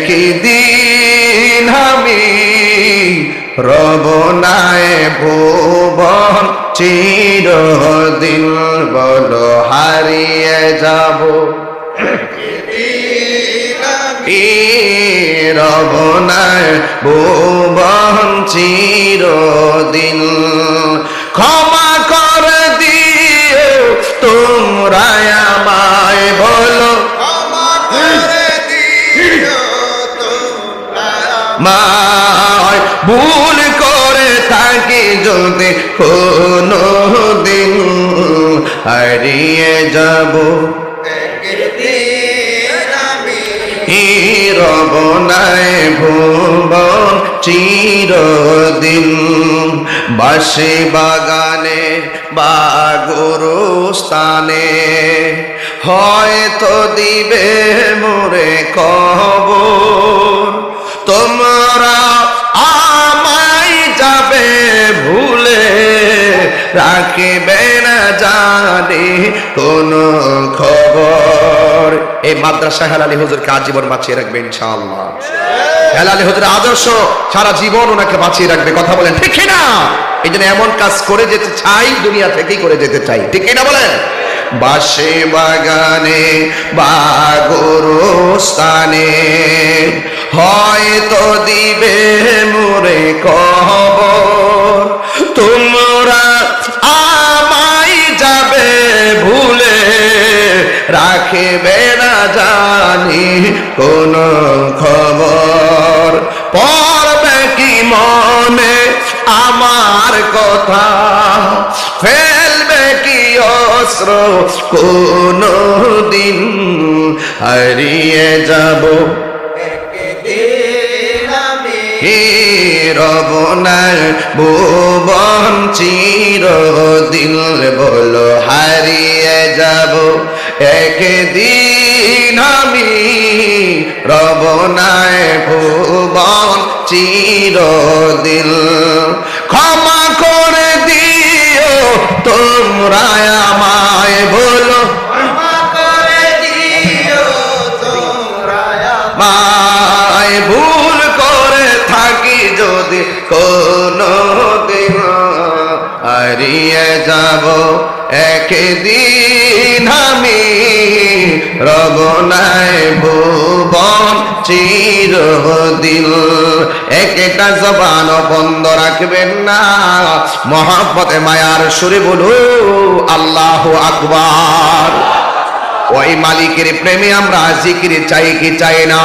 একদিন আমি রব নাই ভুবন চিরদিন, বলো হারিয়ে যাব রব নাই ভুবন চিরদিন। ক্ষমা করে দিও তোমরা আমায়, বলো মায় ভুল করে থাকি যদি কোনো দিন, হারিয়ে যাব রব নাই ভুবন চিরদিন। বাঁশি বাগানে বা গোরস্থানে হয়তো দিবে মোরে খবর, তোমরা আমায় যাবে ভুলে, রাখবে না জানি কোন খবর। এই মাদ্রাসা হেলালি হুজুরকে আজীবন বাঁচিয়ে রাখবে ইনশাআল্লাহ। হেলালি হুজুরের আদর্শ সারা জীবন ওনাকে বাঁচিয়ে রাখবে, কথা বলেন ঠিক না? এই জন্য এমন কাজ করে যেতে চাই, দুনিয়া থেকেই করে যেতে চাই, ঠিক না বলেন? বাঁশি বাগানে বা গোরস্থানে হয়তো দিবে মোরে খবর, তোমরা আমায় যাবে ভুলে, রাখবে না জানি কোন খবর। পড়বে কি মনে আমার কথা, ফেলবে কি অস্ত্র কোন দিন, হারিয়ে যাব রব নাই ভুবন চিরদিন, বলো হারিয়ে যাব একদিন আমি রব নাই ভুবন চিরদিন। ক্ষমা করে দিও তোমরা আমায়, বলো আমায় ভুল করে থাকি যদি কোনো দিন, হারিয়ে যাব একদিন আমি রব নাই ভুবন চিরদিন। একটা জবান বন্ধ রাখবেন না, মহব্বতে মায়ার সুরে বলো আল্লাহু আকবার। ওই মালিকের প্রেমে আমরা জিকির চাই কি চাই না?